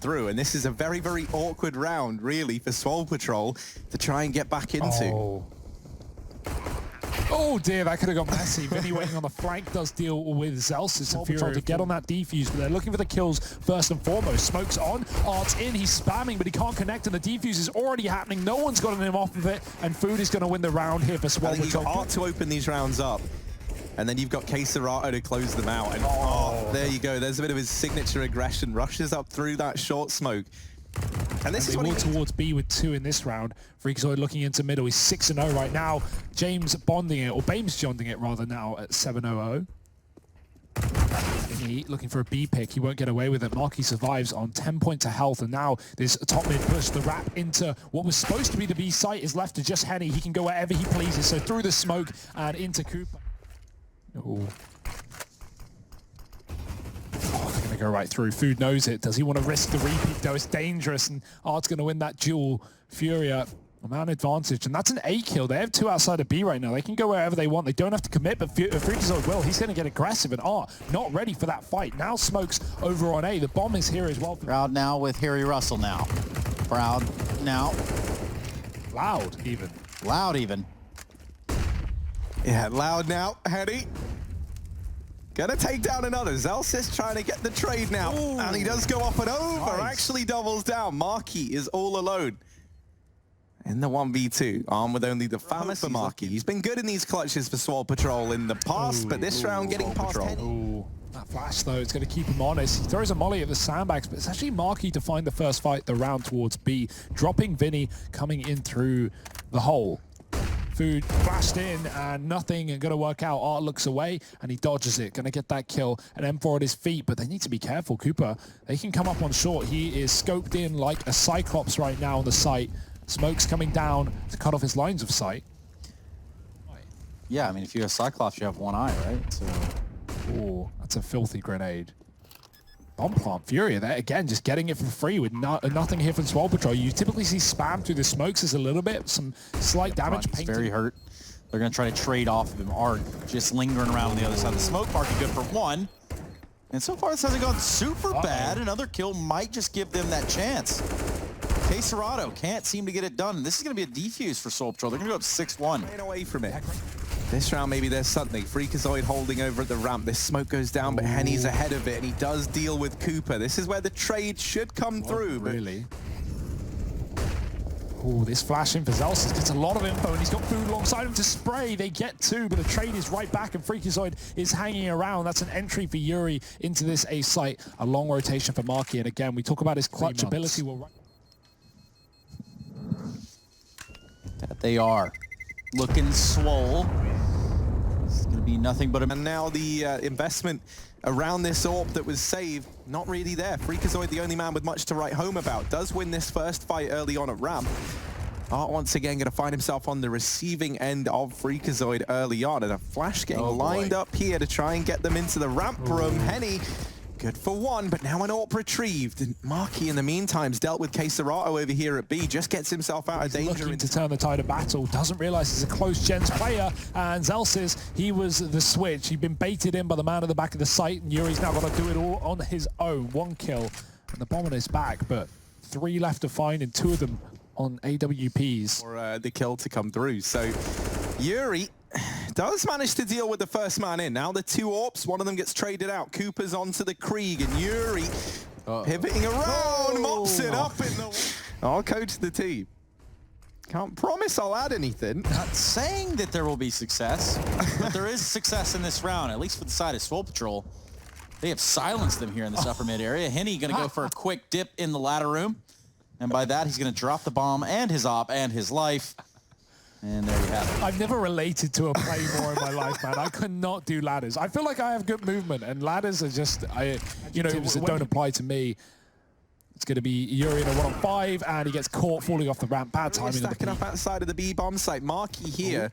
through, and this is a very, very awkward round, really, for SWOLE Patrol to try and get back into. Oh dear, that could have got messy. Vinny waiting on the flank does deal with Zelsis and FURIA to get on that defuse, but they're looking for the kills first and foremost. Smoke's on, Art's in, he's spamming, but he can't connect, and the defuse is already happening. No one's gotten him off of it, and Food is going to win the round here for SWOLE. I think you've got Art to open these rounds up, and then you've got Queserato to close them out. And there you go, there's a bit of his signature aggression. Rushes up through that short smoke. And this is what towards B with 2 in this round. Freakazoid looking into middle. He's 6-0 right now. James bonding it, or Bames jonding it rather now at 7-0-0. Looking for a B pick. He won't get away with it. Marky survives on 10 points of health, and now this top mid push, the wrap into what was supposed to be the B site is left to just Henny. He can go wherever he pleases. So through the smoke and into Cooper. Oh. They're going to go right through. Food knows it. Does he want to risk the repeat, though? It's dangerous, and Art's going to win that duel. FURIA, a man advantage, and that's an A kill. They have 2 outside of B right now. They can go wherever they want. They don't have to commit, but Freakazoid will. He's going to get aggressive, and Art not ready for that fight. Now Smoke's over on A. The bomb is here as well. Proud now with Harry Russell now. Proud now. Loud, even. Loud, even. Yeah, Loud now. Henny. Gonna take down another. Zelsis trying to get the trade now. Ooh. And he does go off and over. Nice. Actually doubles down. Marky is all alone in the 1v2. Armed with only the famous for Marky. He's been good in these clutches for SWOLE Patrol in the past, but this round getting past Henny. That flash, though, it's going to keep him honest. He throws a molly at the sandbags, but it's actually Marky to find the first fight, the round towards B. Dropping Vinny, coming in through the hole. Food flashed in and nothing going to work out. Art looks away and he dodges it. Going to get that kill. An M4 at his feet, but they need to be careful. Cooper, they can come up on short. He is scoped in like a Cyclops right now on the site. Smoke's coming down to cut off his lines of sight. Yeah, I mean, if you're a Cyclops, you have one eye, right? So, ooh, that's a filthy grenade. Bomb plant. FURIA there again, just getting it for free with nothing here from SWOLE Patrol. You typically see spam through the smokes as a little bit, some slight damage. He's very hurt. They're going to try to trade off of him. Art just lingering around on the other side of the smoke. Marky good for 1. And so far this hasn't gone super bad. Another kill might just give them that chance. Queserato can't seem to get it done. This is going to be a defuse for SWOLE Patrol. They're going to go up 6-1. Staying away from it. This round, maybe there's something. Freakazoid holding over at the ramp. This smoke goes down, but Henny's ahead of it, and he does deal with Cooper. This is where the trade should come through. Really? Oh, this flash in for Zelsis gets a lot of info, and he's got Food alongside him to spray. They get 2, but the trade is right back, and Freakazoid is hanging around. That's an entry for Yuri into this A site. A long rotation for Marky, and again, we talk about his clutch ability. That they are. Looking swole. It's going to be nothing but a... And now the investment around this AWP that was saved, not really there. Freakazoid, the only man with much to write home about, does win this first fight early on at ramp. Art once again going to find himself on the receiving end of Freakazoid early on, and a flash getting lined up here to try and get them into the ramp room. Henny, good for 1, but now an AWP retrieved. And Marky, in the meantime, has dealt with Queserato over here at B, just gets himself out of danger. Looking to turn the tide of battle, doesn't realize he's a close gens player, and Zelsis, he was the switch. He'd been baited in by the man at the back of the site, and Yuri's now got to do it all on his own. 1 kill, and the bomb on his back, but 3 left to find, and 2 of them on AWPs. For the kill to come through. So Yuri does manage to deal with the first man in. Now the 2 AWPs, one of them gets traded out. Cooper's onto the Krieg, and Yuri pivoting around, mops it up in the... I'll coach the team. Can't promise I'll add anything. Not saying that there will be success, but there is success in this round, at least for the side of SWOLE Patrol. They have silenced them here in this upper mid area. Henny going to go for a quick dip in the ladder room, and by that he's going to drop the bomb and his AWP and his life. And there you have it. I've never related to a play more in my life, man. I could not do ladders. I feel like I have good movement, and ladders are just, don't apply to me. It's going to be Yuri in a 1-on-5, and he gets caught falling off the ramp. Bad timing. Stacking up outside of the B bomb site. Marky here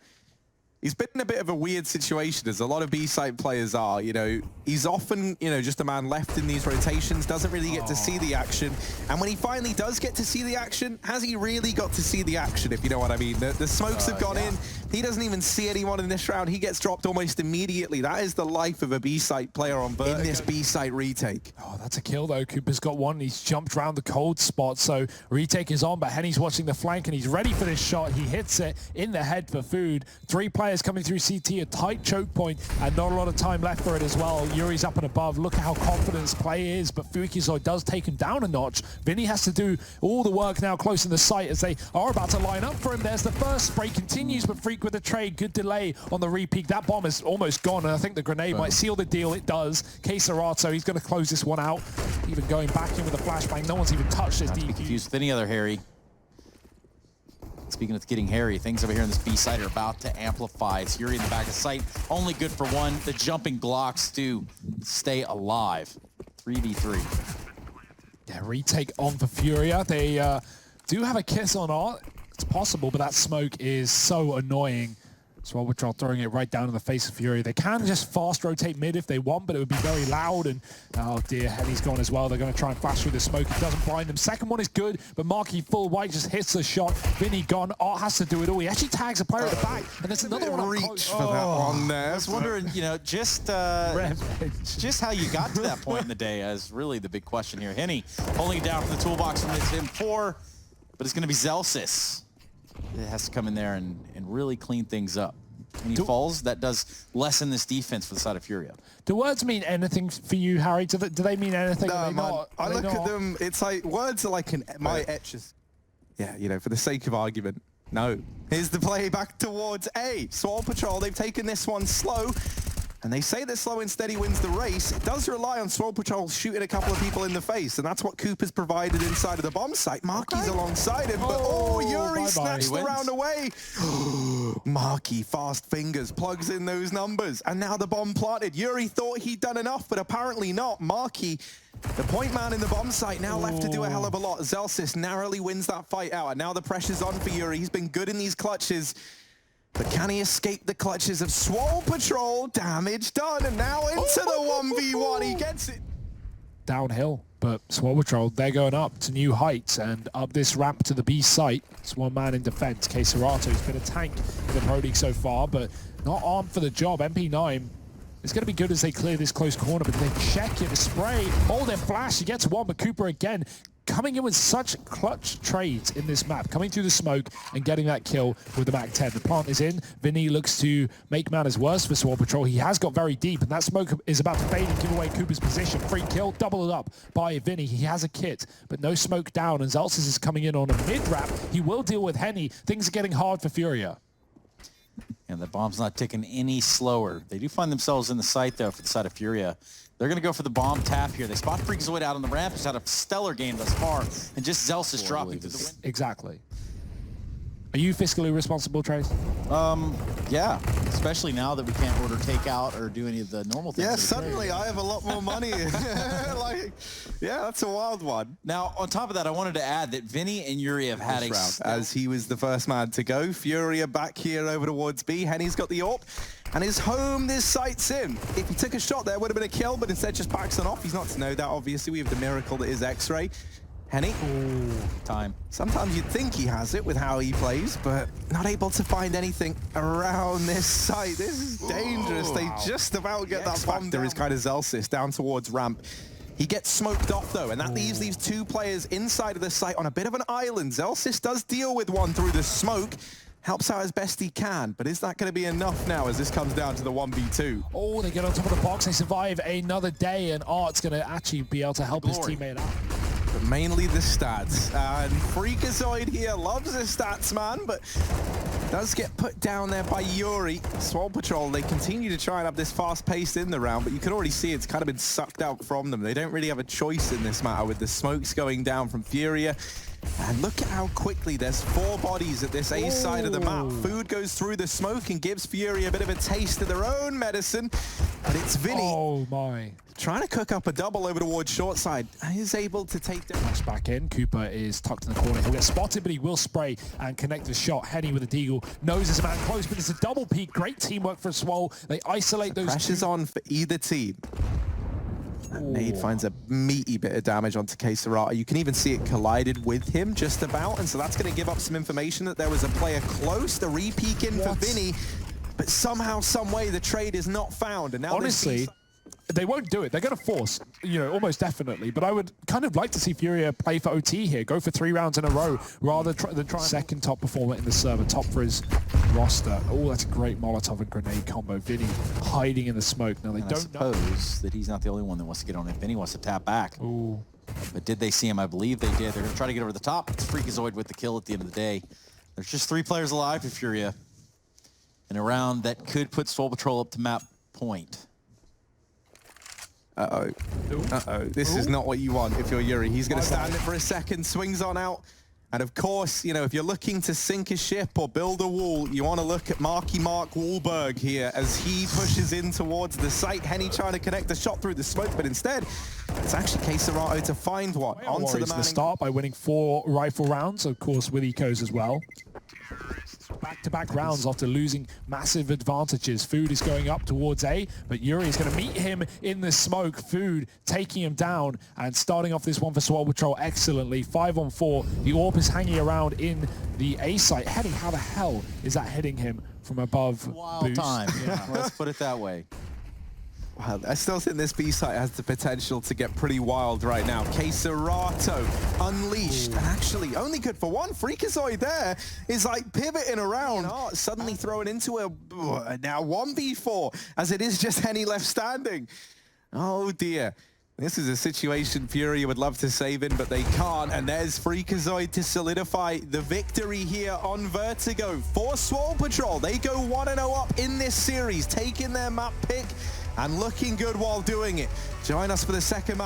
He's been in a bit of a weird situation, as a lot of B-side players are. You know, he's often, you know, just a man left in these rotations, doesn't really get to see the action. And when he finally does get to see the action, has he really got to see the action, if you know what I mean? The smokes have gone in. He doesn't even see anyone in this round. He gets dropped almost immediately. That is the life of a B-side player on Vertigo in this B-side retake. Oh, that's a kill, though. Cooper's got one. He's jumped around the cold spot, so retake is on, but Henny's watching the flank, and he's ready for this shot. He hits it in the head for Food. 3 players coming through CT, a tight choke point, and not a lot of time left for it as well. Yuri's up and above. Look at how confident his play is, but Freakazoid does take him down a notch. Vinny has to do all the work now close in the sight as they are about to line up for him. There's the first spray, continues, but Freak with the trade. Good delay on the repeat. That bomb is almost gone, and I think the grenade might seal the deal. It does. Keserato, he's going to close this one out. Even going back in with a flashbang. No one's even touched this. Not to be confused with any other Harry. Speaking of getting hairy, things over here in this B site are about to amplify. It's Yuri in the back of sight, only good for one. The jumping Glocks do stay alive. 3v3. Yeah, retake on for Furia. They do have a kiss on art. It's possible, but that smoke is so annoying. SWOLE Patrol throwing it right down in the face of Furia. They can just fast rotate mid if they want, but it would be very loud. And oh dear, Henny's gone as well. They're going to try and flash through the smoke. It doesn't blind them. Second one is good, but Marky full white just hits the shot. Vinny gone. Art has to do it all. He actually tags a player at the back, and there's another one reach for that one there. I was wondering, you know, just how you got to that point in the day is really the big question here. Henny pulling it down from the toolbox from his M4, but it's going to be Zelsis. It has to come in there and really clean things up. When he falls, that does lessen this defense for the side of Furia. Do words mean anything for you, Harry? Do they mean anything? No, man. I look at them, it's like, words are like my etches. Yeah, you know, for the sake of argument, no. Here's the play back towards A. SWOLE Patrol, they've taken this one slow. And they say that slow and steady wins the race. It does rely on SWOLE Patrol shooting a couple of people in the face, and that's what Cooper's provided inside of the bomb site. Marky's alongside him, but Yuri snatched the round away. Marky, fast fingers, plugs in those numbers, and now the bomb planted. Yuri thought he'd done enough, but apparently not. Marky, the point man in the bomb site, now left to do a hell of a lot. Zelsis narrowly wins that fight out, and now the pressure's on for Yuri. He's been good in these clutches. But can he escape the clutches of SWOLE Patrol? Damage done, and now into the 1v1. He gets it. Downhill, but SWOLE Patrol, they're going up to new heights and up this ramp to the B site. It's one man in defense. Keserato's been a tank in the Pro League so far, but not armed for the job. MP9 is going to be good as they clear this close corner, but they check it, a spray, hold their flash. He gets one, but Cooper again coming in with such clutch trades in this map, coming through the smoke and getting that kill with the Mach-10. The plant is in. Vinny looks to make matters worse for SWOLE Patrol. He has got very deep, and that smoke is about to fade and give away Cooper's position. Free kill, double it up by Vinny. He has a kit, but no smoke down, and Zelsis is coming in on a mid-wrap. He will deal with Henny. Things are getting hard for Furia. And the bomb's not ticking any slower. They do find themselves in the site, though, for the side of Furia. They're going to go for the bomb tap here. They spot Freakazoid out on the ramp. He's had a stellar game thus far, and just Zelsis dropping to the win. Exactly. Are you fiscally responsible, Trace? Yeah, especially now that we can't order takeout or do any of the normal things. Yeah, suddenly I have a lot more money. Like, yeah, that's a wild one. Now, on top of that, I wanted to add that Vinny and Yuri have had a round, as he was the first man to go. Furia back here over towards B. Henny's got the AWP, and his home this site's in. If he took a shot there, would have been a kill, but instead just backs on off. He's not to know that, obviously. We have the miracle that is X-Ray. Henny, time. Sometimes you'd think he has it with how he plays, but not able to find anything around this site. This is dangerous. They just about get that bomb. There is kind of Zelsis down towards ramp. He gets smoked off, though, and that leaves these 2 players inside of the site on a bit of an island. Zelsis does deal with one through the smoke. Helps out as best he can, but is that going to be enough now as this comes down to the 1v2? Oh, they get on top of the box. They survive another day, and Art's going to actually be able to help his teammate out. But mainly the stats. And Freakazoid here loves his stats, man, but does get put down there by Yuri. SWOLE Patrol, they continue to try and have this fast pace in the round, but you can already see it's kind of been sucked out from them. They don't really have a choice in this matter with the smokes going down from Furia. And look at how quickly there's 4 bodies at this A side of the map. Food goes through the smoke and gives FURIA a bit of a taste of their own medicine. But it's Vinny. Oh my. Trying to cook up a double over towards short side. He's able to take down. Flash back in. Cooper is tucked in the corner. He'll get spotted, but he will spray and connect the shot. Henny with a deagle. Knows his man close, but it's a double peek. Great teamwork for SWOLE. They isolate those Pressure's on for either team. And Nade finds a meaty bit of damage onto Keisarata. You can even see it collided with him just about, and so that's going to give up some information that there was a player close. The re-peek in for Vinny, but somehow, some way, the trade is not found. And now honestly, they won't do it. They're going to force, you know, almost definitely. But I would kind of like to see FURIA play for OT here, go for 3 rounds in a row, rather than try second top performer in the server, top for his roster. Oh, that's a great Molotov and grenade combo. Vinny hiding in the smoke. Now they don't suppose that he's not the only one that wants to get on it. Vinny wants to tap back. Ooh. But did they see him? I believe they did. They're going to try to get over the top. It's Freakazoid with the kill at the end of the day. There's just 3 players alive for FURIA in a round that could put SWOLE Patrol up to map point. Uh-oh. Uh-oh. This is not what you want if you're Yuri. He's going to stand it for a second, swings on out. And of course, you know, if you're looking to sink a ship or build a wall, you want to look at Mark Wahlberg here as he pushes in towards the site. Henny trying to connect the shot through the smoke, but instead, it's actually Keisarata to find one. Onto the start by winning 4 rifle rounds, of course, with ecos as well. Back-to-back rounds after losing massive advantages. Food is going up towards A, but Yuri is going to meet him in the smoke. Food taking him down and starting off this one for SWOLE Patrol excellently. 5 on 4. The AWP is hanging around in the A site. Henny, how the hell is that hitting him from above? Wild time. Yeah, let's put it that way. Well, I still think this B site has the potential to get pretty wild right now. Keisarata unleashed, and actually only good for 1. Freakazoid there is like pivoting around, suddenly thrown into a now 1v4 as it is just Henny left standing. Oh dear. This is a situation FURIA would love to save in, but they can't. And there's Freakazoid to solidify the victory here on Vertigo for SWOLE Patrol. They go 1-0 up in this series, taking their map pick and looking good while doing it. Join us for the second map.